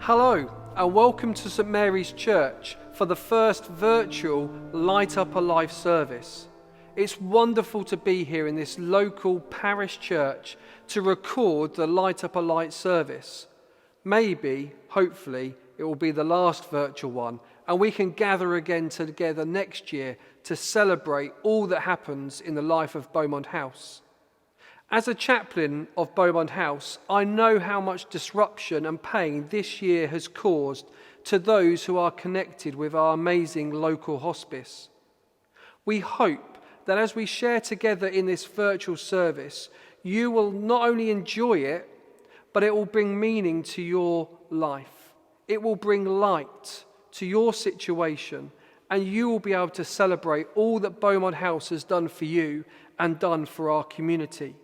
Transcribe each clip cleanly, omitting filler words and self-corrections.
Hello and welcome to St Mary's Church for the first virtual Light Up a Life service. It's wonderful to be here in this local parish church to record the Light Up a Light service. Maybe, hopefully, it will be the last virtual one and we can gather again together next year to celebrate all that happens in the life of Beaumond House. As a chaplain of Beaumond House, I know how much disruption and pain this year has caused to those who are connected with our amazing local hospice. We hope that as we share together in this virtual service, you will not only enjoy it, but it will bring meaning to your life. It will bring light to your situation, and you will be able to celebrate all that Beaumond House has done for you and done for our community.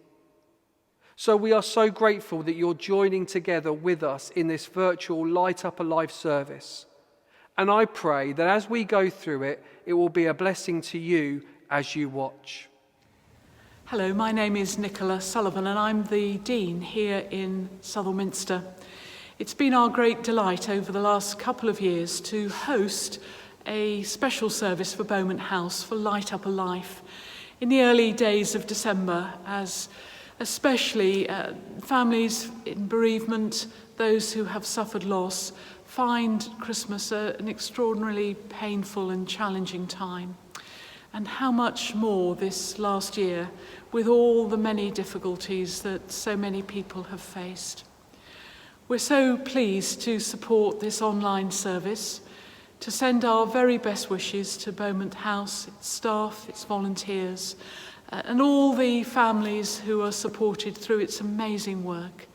So we are so grateful that you're joining together with us in this virtual Light Up a Life service. And I pray that as we go through it, it will be a blessing to you as you watch. Hello, my name is Nicola Sullivan and I'm the Dean here in Southwell Minster. It's been our great delight over the last couple of years to host a special service for Beaumont House for Light Up a Life in the early days of December, as especially families in bereavement, those who have suffered loss, find Christmas an extraordinarily painful and challenging time. And how much more this last year with all the many difficulties that so many people have faced. We're so pleased to support this online service, to send our very best wishes to Beaumont House, its staff, its volunteers, and all the families who are supported through its amazing work.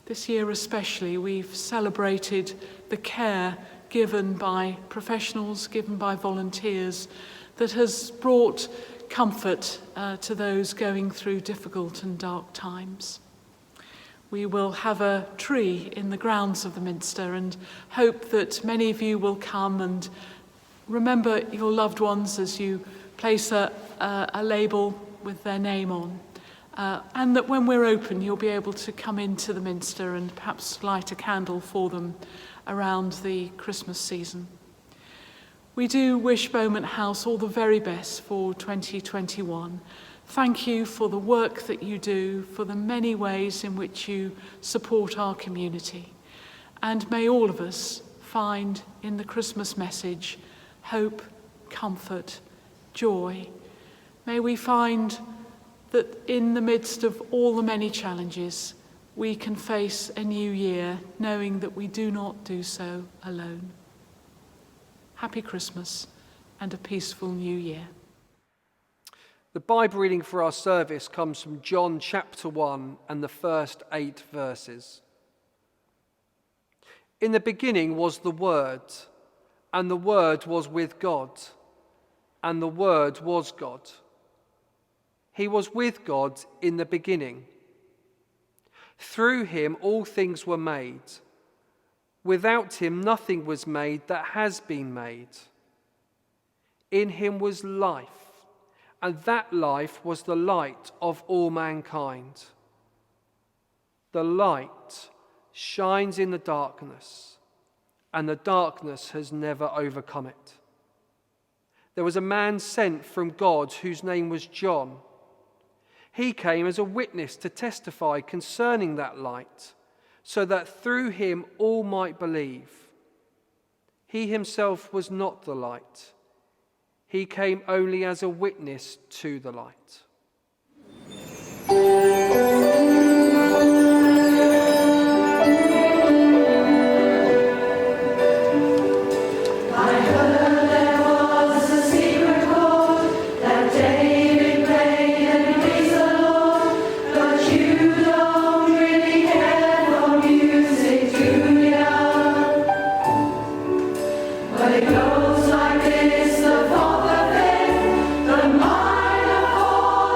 This year especially, we've celebrated the care given by professionals, given by volunteers, that has brought comfort to those going through difficult and dark times. We will have a tree in the grounds of the Minster and hope that many of you will come and remember your loved ones as you place a label with their name on, and that when we're open you'll be able to come into the Minster and perhaps light a candle for them around the Christmas season. We do wish Beaumont House all the very best for 2021. Thank you for the work that you do, for the many ways in which you support our community. And may all of us find in the Christmas message hope, comfort, joy. May we find that in the midst of all the many challenges, we can face a new year knowing that we do not do so alone. Happy Christmas and a peaceful new year. The Bible reading for our service comes from John chapter 1 and the first 8 verses. In the beginning was the Word, and the Word was with God, and the Word was God. He was with God in the beginning. Through him all things were made. Without him nothing was made that has been made. In him was life, and that life was the light of all mankind. The light shines in the darkness, and the darkness has never overcome it. There was a man sent from God whose name was John. He came as a witness to testify concerning that light, so that through him all might believe. He himself was not the light. He came only as a witness to the light. It goes like this, the Father, the mind of all.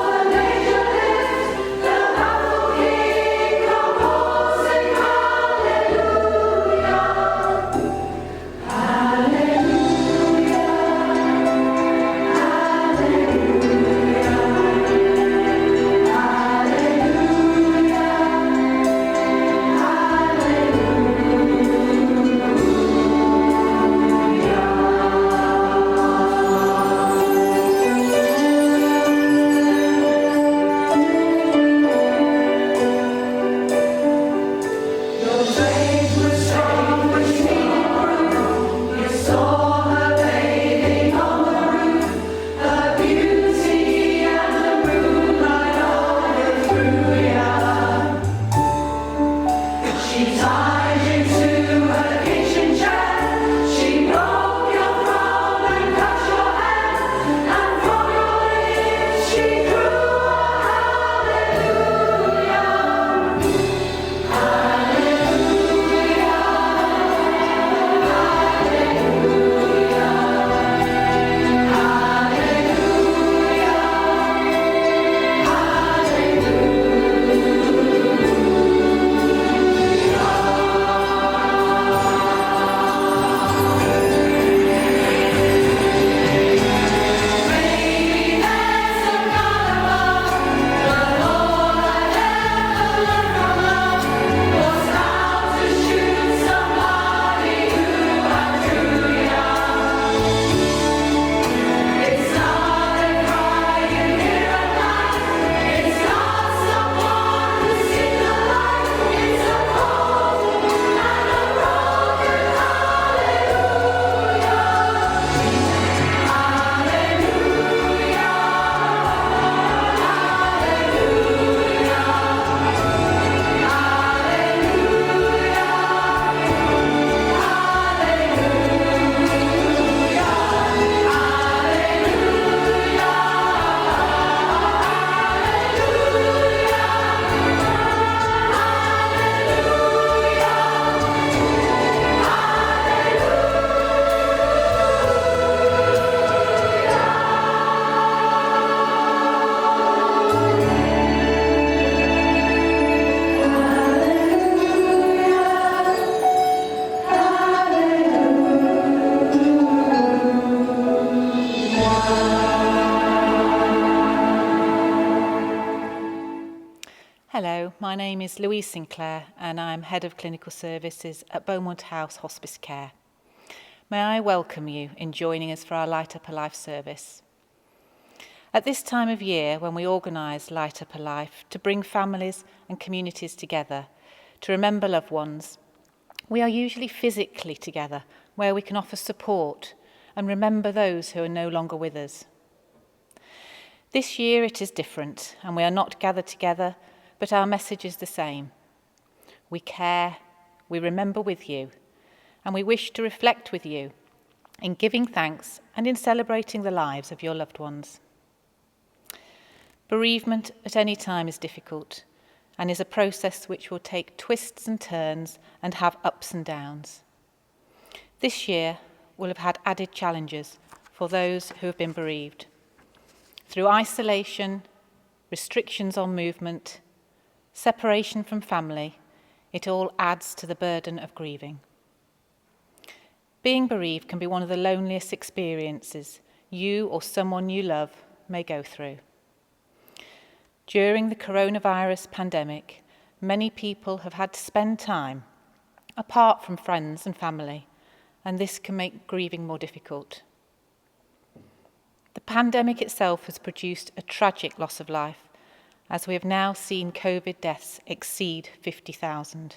Hello, my name is Louise Sinclair and I'm Head of Clinical Services at Beaumond House Hospice Care. May I welcome you in joining us for our Light Up a Life service. At this time of year when we organise Light Up a Life to bring families and communities together, to remember loved ones, we are usually physically together where we can offer support and remember those who are no longer with us. This year it is different and we are not gathered together, but our message is the same. We care, we remember with you, and we wish to reflect with you in giving thanks and in celebrating the lives of your loved ones. Bereavement at any time is difficult and is a process which will take twists and turns and have ups and downs. This year will have had added challenges for those who have been bereaved. Through isolation, restrictions on movement, separation from family, it all adds to the burden of grieving. Being bereaved can be one of the loneliest experiences you or someone you love may go through. During the coronavirus pandemic, many people have had to spend time apart from friends and family, and this can make grieving more difficult. The pandemic itself has produced a tragic loss of life, as we have now seen COVID deaths exceed 50,000.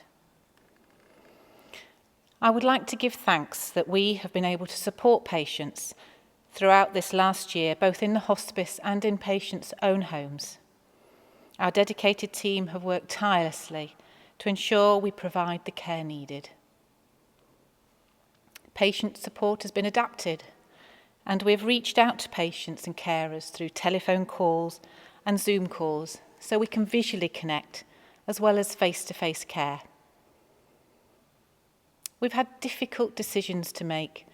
I would like to give thanks that we have been able to support patients throughout this last year, both in the hospice and in patients' own homes. Our dedicated team have worked tirelessly to ensure we provide the care needed. Patient support has been adapted, and we have reached out to patients and carers through telephone calls and Zoom calls so we can visually connect as well as face-to-face care. We've had difficult decisions to make,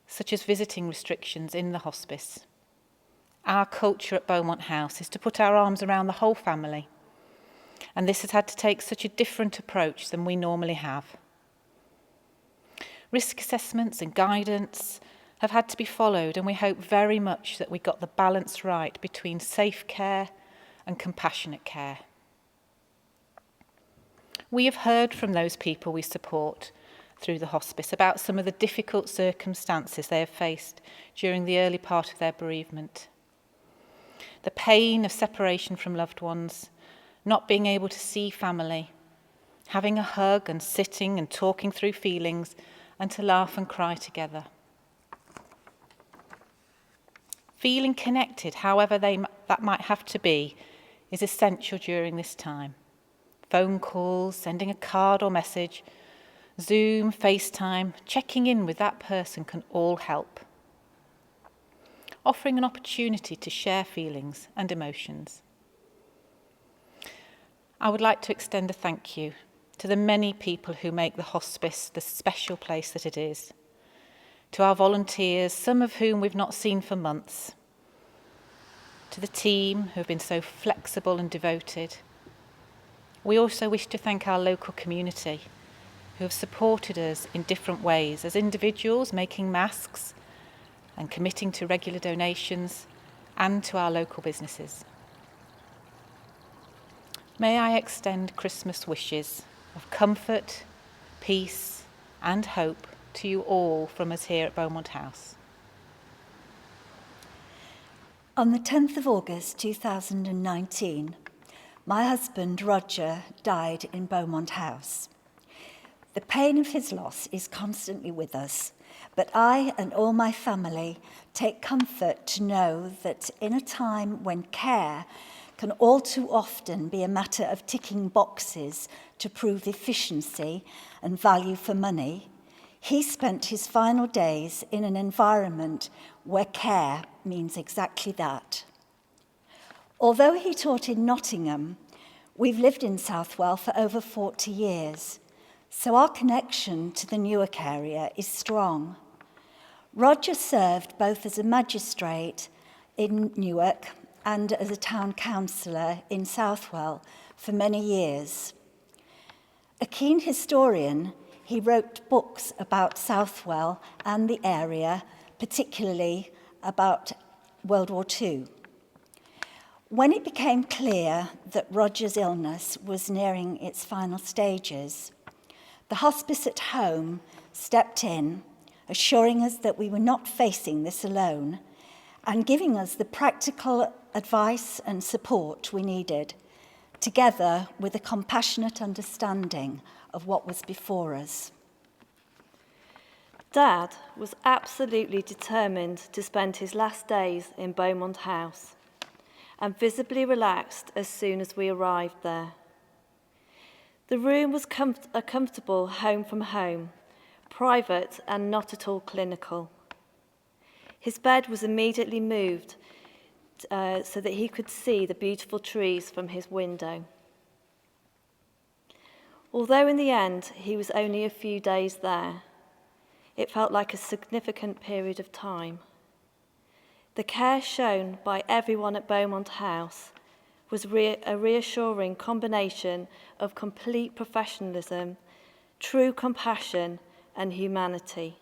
such as visiting restrictions in the hospice. Our culture at Beaumont House is to put our arms around the whole family, and this has had to take such a different approach than we normally have. Risk assessments and guidance have had to be followed, and we hope very much that we got the balance right between safe care and compassionate care. We have heard from those people we support through the hospice about some of the difficult circumstances they have faced during the early part of their bereavement. The pain of separation from loved ones, not being able to see family, having a hug and sitting and talking through feelings and to laugh and cry together. Feeling connected, however that might have to be, is essential during this time. Phone calls, sending a card or message, Zoom, FaceTime, checking in with that person can all help. Offering an opportunity to share feelings and emotions. I would like to extend a thank you to the many people who make the hospice the special place that it is. To our volunteers, some of whom we've not seen for months. To the team who have been so flexible and devoted. We also wish to thank our local community who have supported us in different ways as individuals making masks and committing to regular donations, and to our local businesses. May I extend Christmas wishes of comfort, peace and hope to you all from us here at Beaumont House. On the 10th of August 2019, my husband Roger died in Beaumont House. The pain of his loss is constantly with us, but I and all my family take comfort to know that in a time when care can all too often be a matter of ticking boxes to prove efficiency and value for money, he spent his final days in an environment where care means exactly that. Although he taught in Nottingham, we've lived in Southwell for over 40 years, so our connection to the Newark area is strong. Roger served both as a magistrate in Newark and as a town councillor in Southwell for many years. A keen historian, he wrote books about Southwell and the area, particularly about World War II. When it became clear that Roger's illness was nearing its final stages, the hospice at home stepped in, assuring us that we were not facing this alone and giving us the practical advice and support we needed, together with a compassionate understanding of what was before us. Dad was absolutely determined to spend his last days in Beaumond House and visibly relaxed as soon as we arrived there. The room was a comfortable home from home, private and not at all clinical. His bed was immediately moved so that he could see the beautiful trees from his window. Although in the end he was only a few days there, it felt like a significant period of time. The care shown by everyone at Beaumond House was a reassuring combination of complete professionalism, true compassion and humanity,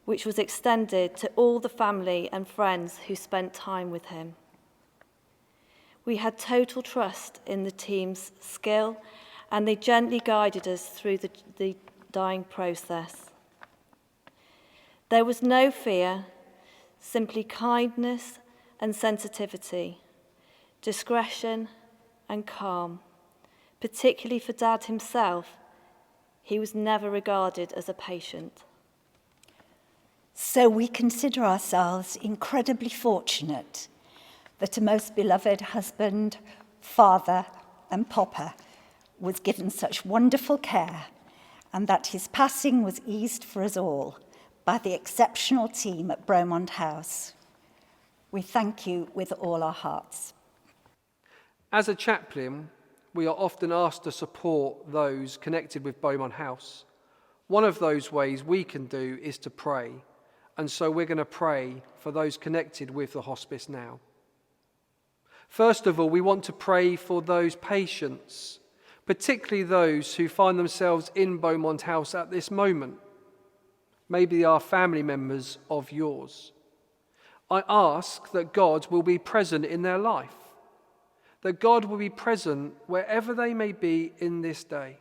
which was extended to all the family and friends who spent time with him. We had total trust in the team's skill, and they gently guided us through the dying process. There was no fear, simply kindness and sensitivity, discretion and calm. Particularly for Dad himself, he was never regarded as a patient. So we consider ourselves incredibly fortunate that a most beloved husband, father, and papa was given such wonderful care, and that his passing was eased for us all by the exceptional team at Beaumond House. We thank you with all our hearts. As a chaplain, we are often asked to support those connected with Beaumond House. One of those ways we can do is to pray, and so we're going to pray for those connected with the hospice now. First of all, we want to pray for those patients, particularly those who find themselves in Beaumond House at this moment. Maybe they are family members of yours. I ask that God will be present in their life, that God will be present wherever they may be in this day,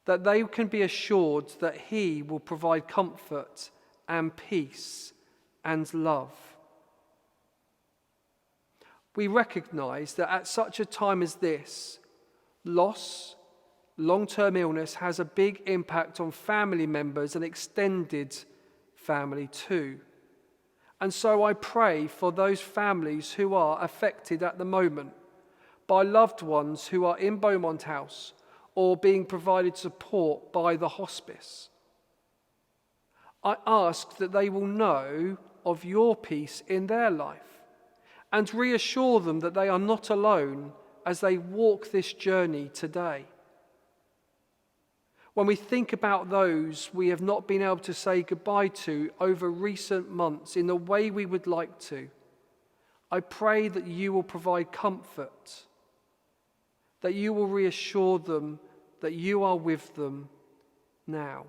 that they can be assured that He will provide comfort and peace and love. We recognize that at such a time as this, loss, long-term illness has a big impact on family members and extended family too. And so I pray for those families who are affected at the moment by loved ones who are in Beaumond House or being provided support by the hospice. I ask that they will know of your peace in their life and reassure them that they are not alone as they walk this journey today. When we think about those we have not been able to say goodbye to over recent months in the way we would like to, I pray that you will provide comfort, that you will reassure them that you are with them now.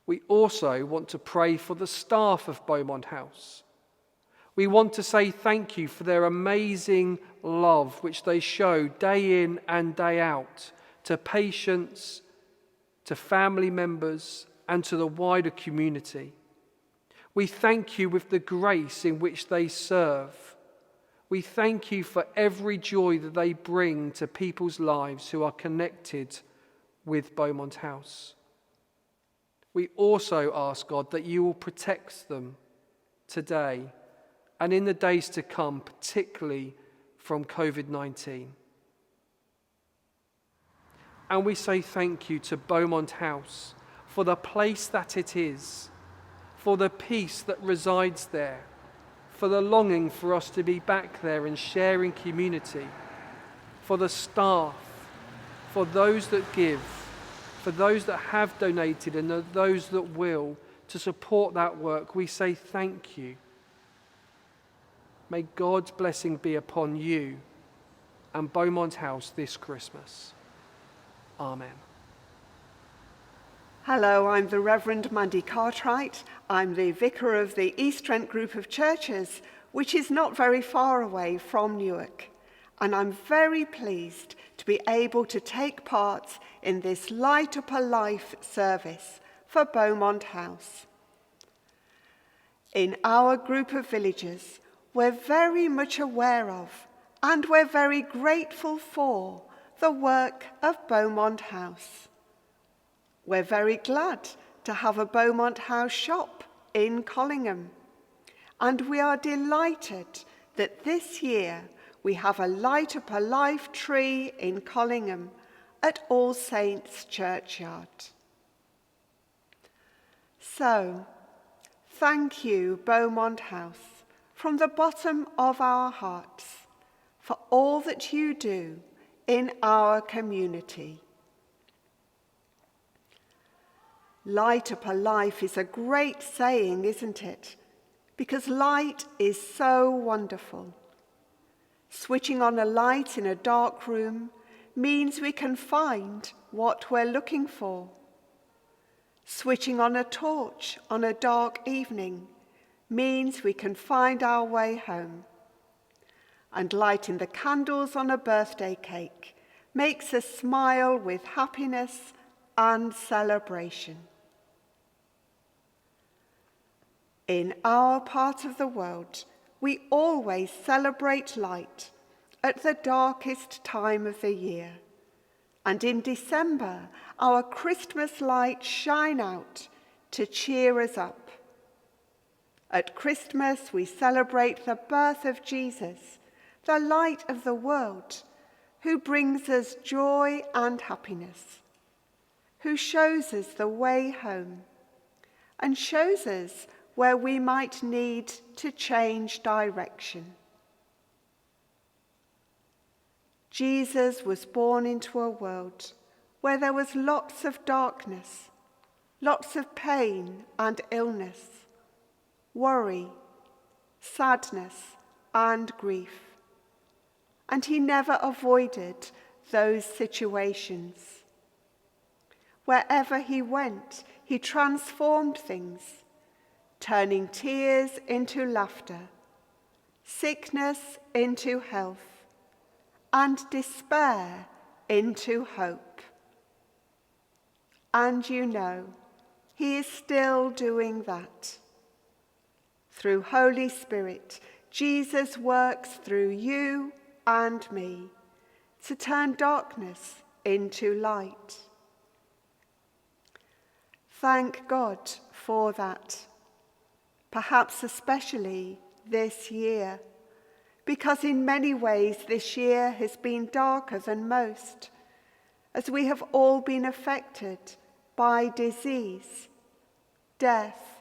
We also want to pray for the staff of Beaumond House. We want to say thank you for their amazing love which they show day in and day out to patients, to family members, and to the wider community. We thank you with the grace in which they serve. We thank you for every joy that they bring to people's lives who are connected with Beaumond House. We also ask, God, that you will protect them today and in the days to come, particularly from COVID-19. And we say thank you to Beaumond House for the place that it is, for the peace that resides there, for the longing for us to be back there and sharing community, for the staff, for those that give, for those that have donated and those that will to support that work. We say thank you. May God's blessing be upon you and Beaumond House this Christmas. Amen. Hello, I'm the Reverend Mandy Cartwright. I'm the vicar of the East Trent group of churches, which is not very far away from Newark. And I'm very pleased to be able to take part in this Light Up a Life service for Beaumond House. In our group of villagers, we're very much aware of and we're very grateful for the work of Beaumond House. We're very glad to have a Beaumond House shop in Collingham, and we are delighted that this year we have a Light Up a Life tree in Collingham at All Saints Churchyard. So, thank you, Beaumond House, from the bottom of our hearts for all that you do in our community. Light up a life is a great saying, isn't it? Because light is so wonderful. Switching on a light in a dark room means we can find what we're looking for. Switching on a torch on a dark evening means we can find our way home. And lighting the candles on a birthday cake makes us smile with happiness and celebration. In our part of the world, we always celebrate light at the darkest time of the year. And in December, our Christmas lights shine out to cheer us up. At Christmas, we celebrate the birth of Jesus, the light of the world, who brings us joy and happiness, who shows us the way home, and shows us where we might need to change direction. Jesus was born into a world where there was lots of darkness, lots of pain and illness, worry, sadness, and grief. And he never avoided those situations. Wherever he went, he transformed things, turning tears into laughter, sickness into health, and despair into hope. And you know, he is still doing that. Through Holy Spirit, Jesus works through you and me to turn darkness into light. Thank God for that. Perhaps especially this year, because in many ways this year has been darker than most, as we have all been affected by disease, death,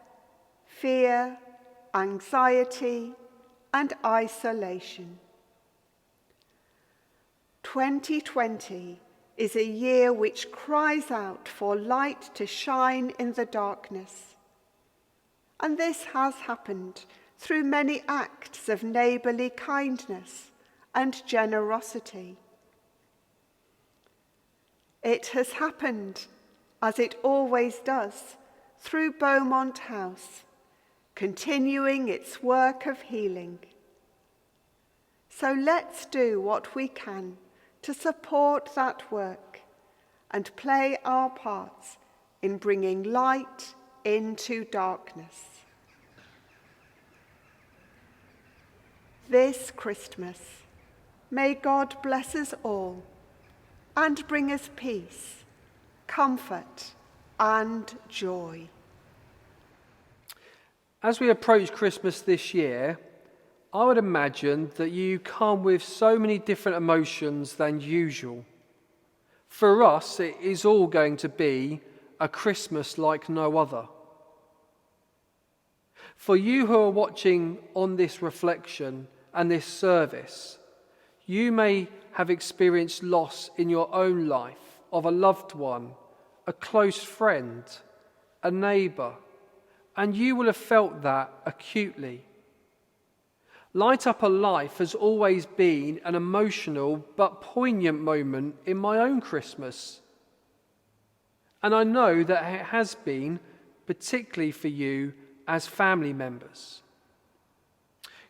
fear, anxiety, and isolation. 2020 is a year which cries out for light to shine in the darkness. And this has happened through many acts of neighbourly kindness and generosity. It has happened, as it always does, through Beaumond House, continuing its work of healing. So let's do what we can to support that work and play our parts in bringing light into darkness. This Christmas, may God bless us all and bring us peace, comfort, and joy. As we approach Christmas this year, I would imagine that you come with so many different emotions than usual. For us, it is all going to be a Christmas like no other. For you who are watching on this reflection and this service, you may have experienced loss in your own life of a loved one, a close friend, a neighbour, and you will have felt that acutely. Light Up a Life has always been an emotional but poignant moment in my own Christmas. And I know that it has been, particularly for you as family members.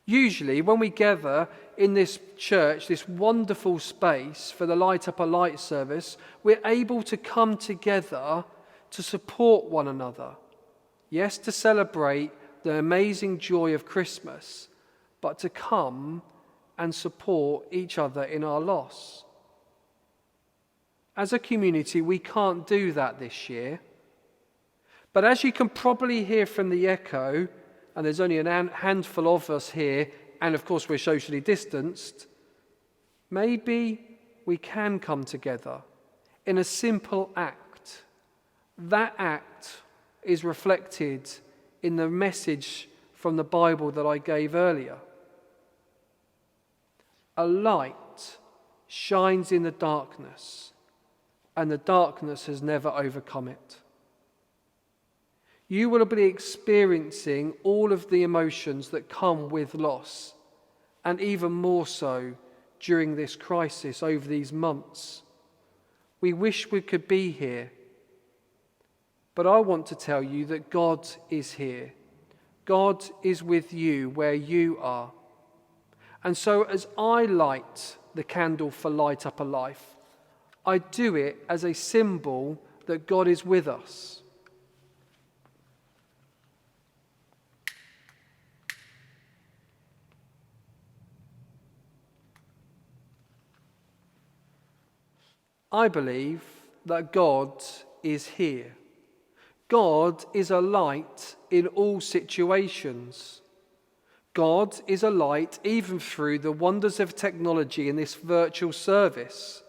Usually, when we gather in this church, this wonderful space for the Light Up a Light service, we're able to come together to support one another. Yes, to celebrate the amazing joy of Christmas, but to come and support each other in our loss. As a community, we can't do that this year. But as you can probably hear from the echo, and there's only a handful of us here, and of course we're socially distanced, maybe we can come together in a simple act. That act is reflected in the message from the Bible that I gave earlier. A light shines in the darkness, and the darkness has never overcome it. You will be experiencing all of the emotions that come with loss, and even more so during this crisis over these months. We wish we could be here, but I want to tell you that God is here. God is with you where you are. And so as I light the candle for Light Up a Life, I do it as a symbol that God is with us. I believe that God is here. God is a light in all situations. God is a light even through the wonders of technology in this virtual service.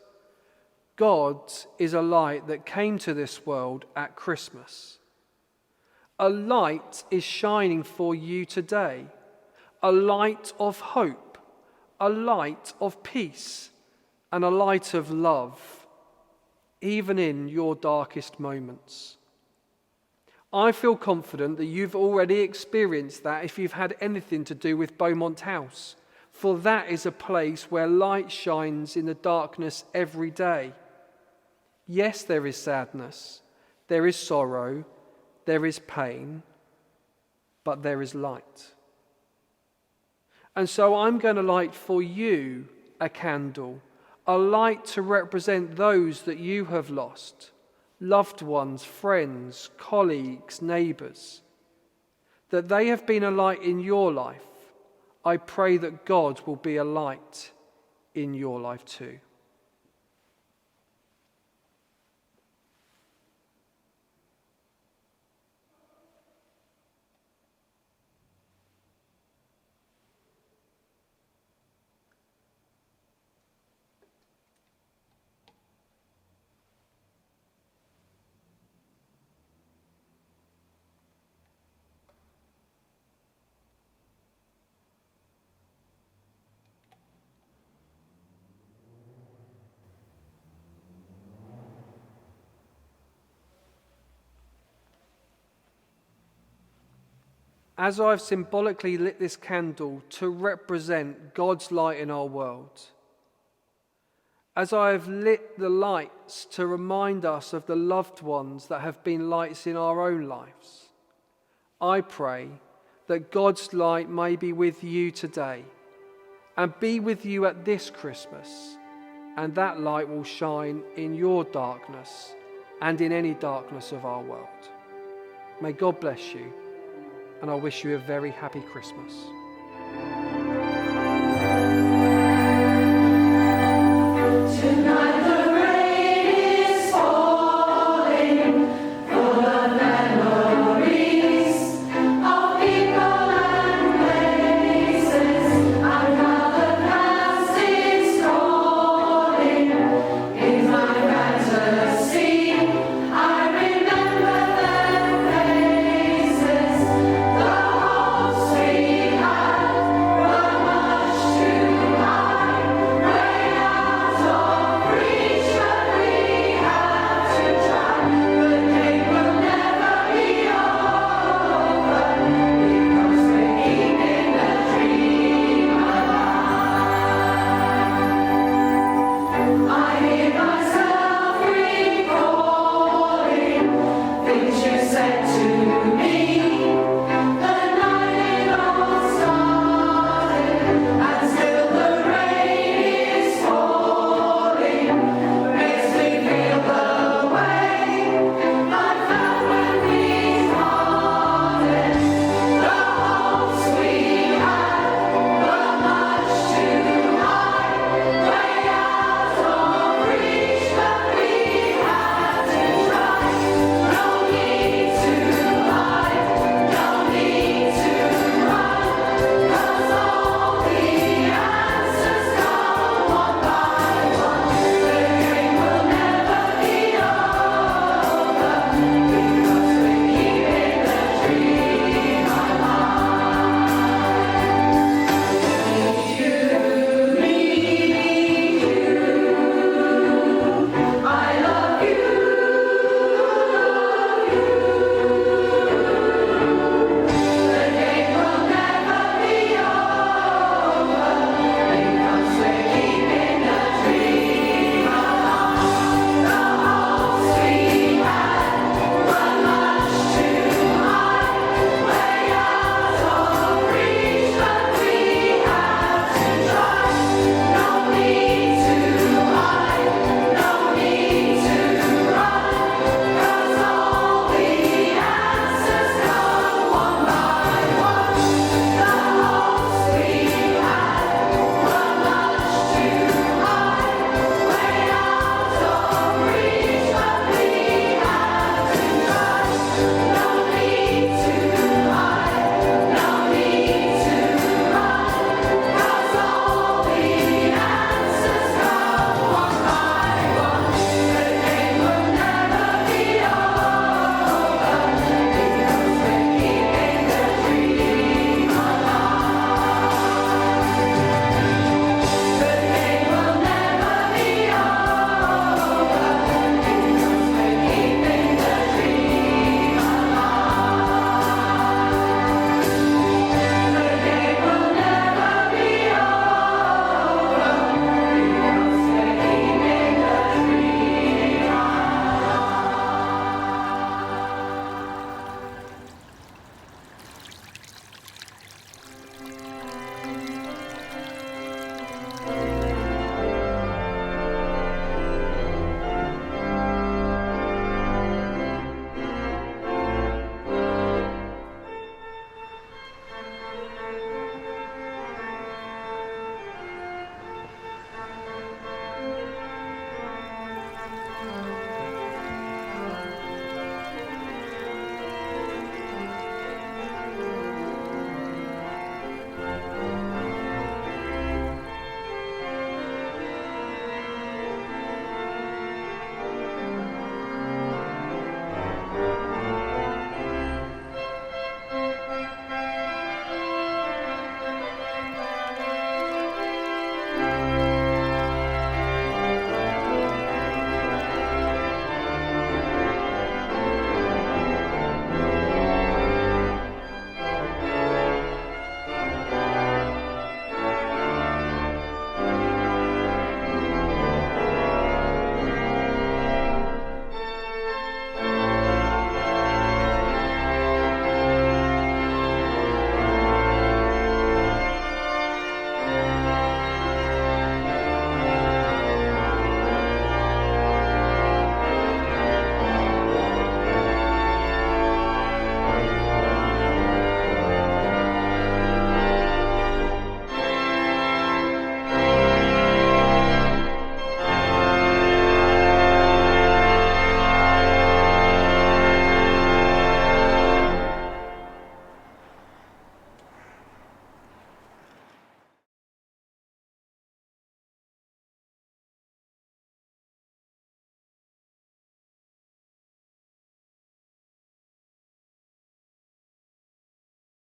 God is a light that came to this world at Christmas. A light is shining for you today. A light of hope, a light of peace, and a light of love, even in your darkest moments. I feel confident that you've already experienced that if you've had anything to do with Beaumond House, for that is a place where light shines in the darkness every day. Yes, there is sadness, there is sorrow, there is pain, but there is light. And so I'm going to light for you a candle, a light to represent those that you have lost, loved ones, friends, colleagues, neighbours, that they have been a light in your life. I pray that God will be a light in your life too. As I've symbolically lit this candle to represent God's light in our world, as I have lit the lights to remind us of the loved ones that have been lights in our own lives, I pray that God's light may be with you today and be with you at this Christmas, and that light will shine in your darkness and in any darkness of our world. May God bless you, and I wish you a very happy Christmas.